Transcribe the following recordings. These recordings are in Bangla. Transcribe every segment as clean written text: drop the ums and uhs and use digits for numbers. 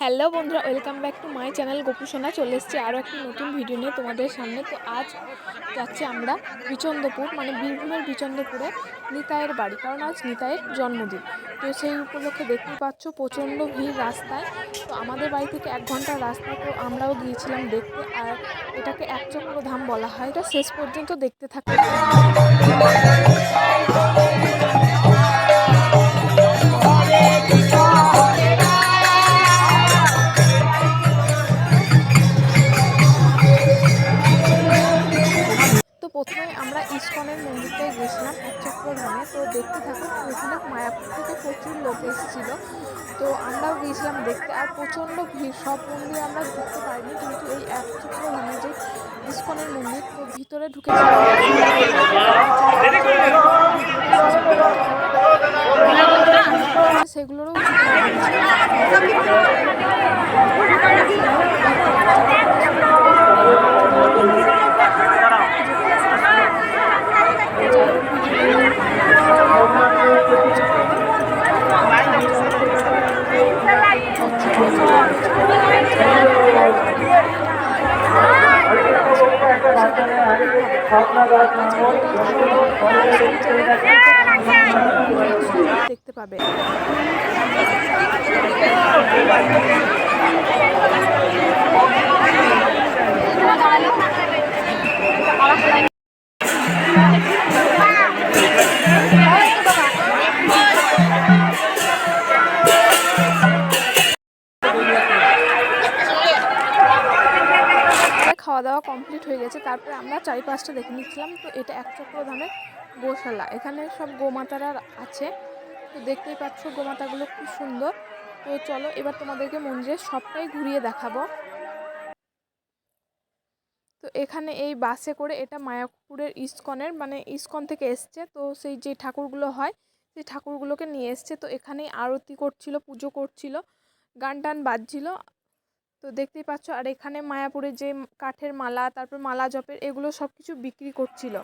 হ্যালো বন্ধুরা, welcome back to my channel Gopusona. চলে এসেছি আরও একটি নতুন ভিডিও নিয়ে তোমাদের সামনে। তো আজ যাচ্ছি আমরা বিচন্দ্রপুর, মানে বীরভূমের বিচন্দ্রপুরে নিতাইয়ের বাড়ি, কারণ আজ নিতাইয়ের জন্মদিন। তো সেই উপলক্ষে দেখতেই পাচ্ছ প্রচণ্ড ভিড় রাস্তায়। তো আমাদের বাড়ি থেকে 1 ঘন্টার রাস্তা, তো আমরাও গিয়েছিলাম দেখতে। আর এটাকে একচক্র ধাম বলা হয়। এটা শেষ পর্যন্ত দেখতে থাকতে। প্রথমে আমরা ইস্কনের মন্দিরটায় গেছিলাম একচক্র ধামে। তো দেখতে থাকুন, এখানে মায়াপুর থেকে প্রচুর লোক এসেছিল। তো আমরাও গিয়েছিলাম দেখতে। আর প্রচণ্ড ভিড়, সব মন্দিরে আমরা ঢুকতে পারিনি, কিন্তু এই একচক্র ধামে যে ইস্কনের মন্দির, তো ভিতরে ঢুকেছিলাম। সেগুলোরও দেখতে পাবে। খাওয়া দাওয়া কমপ্লিট হয়ে গেছে, তারপরে আমরা 4-5টা দেখে নিচ্ছিলাম। তো এটা একচক্র ধামের গোশালা, এখানে সব গোমাতারা আছে। তো দেখতেই পাচ্ছ গোমাতাগুলো খুব সুন্দর। তো চলো এবার তোমাদেরকে মন্দিরের সবটাই ঘুরিয়ে দেখাবো। তো এখানে এই বাসে করে, এটা মায়াপুরের ইস্কনের, মানে ইস্কন থেকে এসছে। তো সেই যে ঠাকুরগুলো হয়, সেই ঠাকুরগুলোকে নিয়ে এসছে। তো এখানেই আরতি করছিল, পুজো করছিল, গান টান বাজছিল। তো দেখতেই পাচ্ছ। আর এখানে মায়াপুরে যে কাঠের মালা, তারপর মালা জপের, এগুলো সব কিছু বিক্রি করছিল।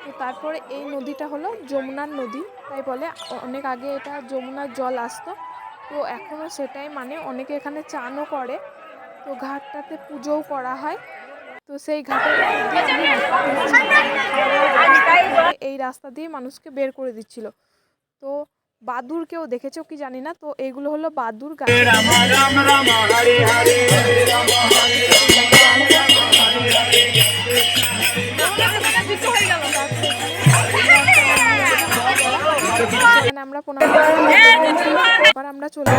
তো তারপরে এই নদীটা হলো যমুনার নদী, তাই বলে। অনেক আগে এটা যমুনার জল আসতো, তো এখনও সেটাই, মানে অনেকে এখানে চানও করে। তো ঘাটটাতে পুজোও করা হয়। তো সেই ঘাটের এই রাস্তা দিয়ে মানুষকে বের করে দিচ্ছিল। তো বাদুরকেও দেখেছো কি জানি না। তো এইগুলো হলো বাদুর গাছ। আমরা এবার আমরা চলে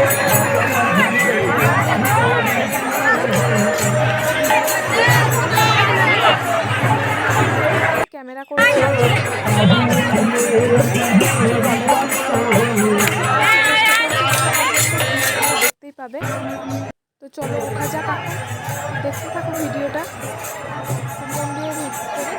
ক্যামেরা করে দেখতেই পাবে। তো চলো ওঠা যাক, দেখতে থাকো ভিডিওটা। মন্দিরের ভিতরে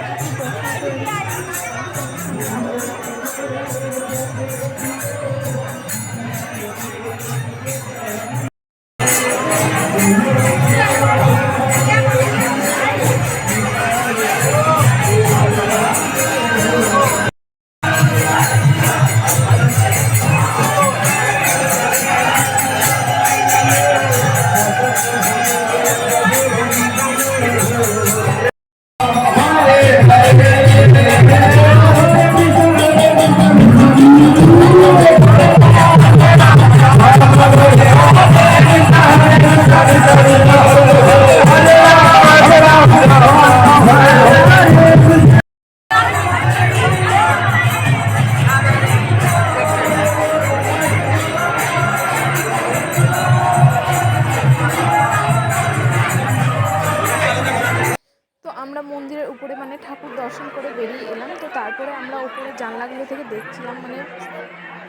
আমরা মন্দিরের উপরে, মানে ঠাকুর দর্শন করে বেরিয়ে এলাম। তো তারপরে আমরা উপরে জানলাগুলো থেকে দেখছিলাম, মানে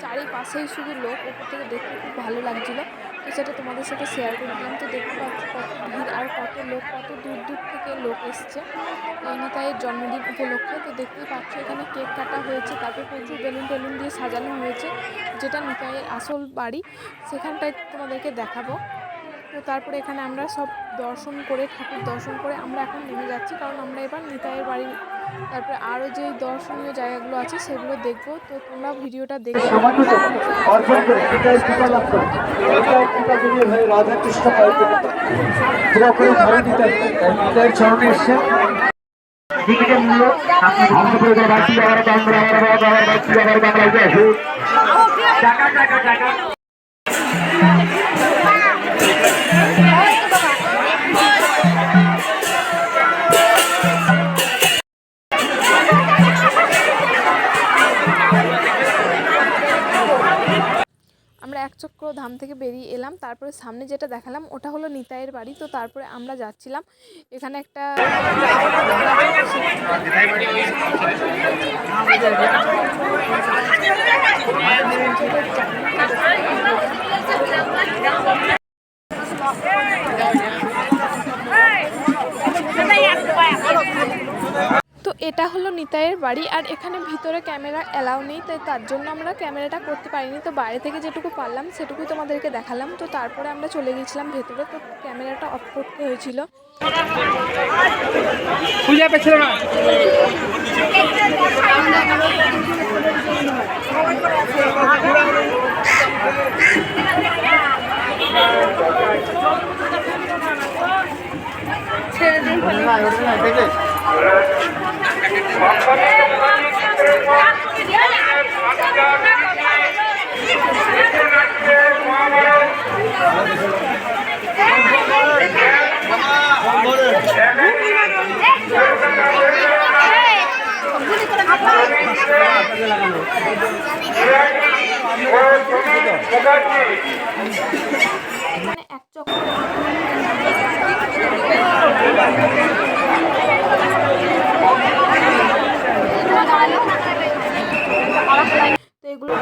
চারিপাশেই শুধু লোক, উপর থেকে দেখতে খুব ভালো লাগছিল। তো সেটা তোমাদের সাথে শেয়ার করে দিলাম। তো দেখতে পাচ্ছ কত ভিড় আর কত লোক, কত দূর দূর থেকে লোক এসছে এই নিতাইয়ের জন্মদিন উপলক্ষে। তো দেখতেই পাচ্ছ এখানে কেক কাটা হয়েছে, তারপর প্রচুর বেলুন টেলুন দিয়ে সাজানো হয়েছে, যেটা নিতাইয়ের আসল বাড়ি, সেখানটায় তোমাদেরকে দেখাবো। তো তারপরে এখানে আমরা সব দর্শন করে, ঠাকুর দর্শন করে আমরা এখন নেমে যাচ্ছি, কারণ আমরা এবার নিতাইয়ের বাড়ি তারপরে আরও যেই দর্শনীয় জায়গাগুলো আছে সেগুলো দেখবো। তো তোমরা ভিডিওটা দেখবে। আমরা একচক্র ধাম থেকে বেরিয়ে এলাম, তারপরে সামনে যেটা দেখালাম ওটা হলো নিতাইয়ের বাড়ি। তো তারপরে আমরা যাচ্ছিলাম এখানে একটা তো এটা হলো নিতাইয়ের বাড়ি। আর এখানে ভিতরে ক্যামেরা অ্যালাউ নেই, তাই তার জন্য আমরা ক্যামেরাটা করতে পারিনি। তো বাইরে থেকে যেটুকু পারলাম সেটুকুই তোমাদেরকে দেখালাম। তো তারপরে আমরা চলে গিয়েছিলাম ভেতরে, তো ক্যামেরাটা অফ করতে হয়েছিল। তো এগুলো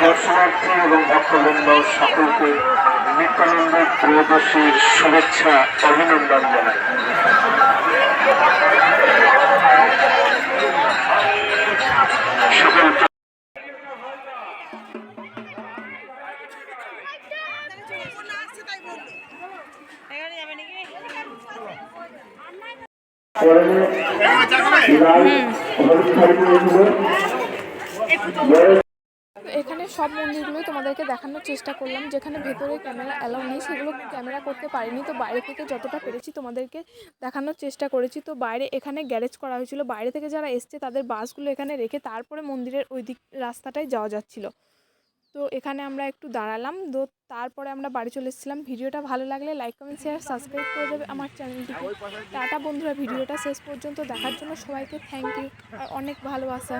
দর্শনার্থী এবং ভক্তবৃন্দ সকলকে নিত্যানন্দ ত্রয়োদশীর শুভেচ্ছা অভিনন্দন জানাই। এখানে সব মন্দিরগুলোই তোমাদেরকে দেখানোর চেষ্টা করলাম। যেখানে ভেতরে ক্যামেরা অ্যালাউ নেই সেগুলো ক্যামেরা করতে পারিনি। তো বাইরে থেকে যতটা পেরেছি তোমাদেরকে দেখানোর চেষ্টা করেছি। তো বাইরে এখানে গ্যারেজ করা হয়েছিল, বাইরে থেকে যারা এসছে তাদের বাসগুলো এখানে রেখে তারপরে মন্দিরের ওই দিক রাস্তাটায় যাওয়া যাচ্ছিল। তো এখানে আমরা একটু দাঁড়ালাম, তো তারপরে আমরা বাড়ি চলে এসেছিলাম। ভিডিওটা ভালো লাগলে লাইক, কমেন্ট, শেয়ার, সাবস্ক্রাইব করে দেবে আমার চ্যানেলটিকে। টাটা বন্ধুরা, ভিডিওটা শেষ পর্যন্ত দেখার জন্য সবাইকে থ্যাংক ইউ আর অনেক ভালোবাসা।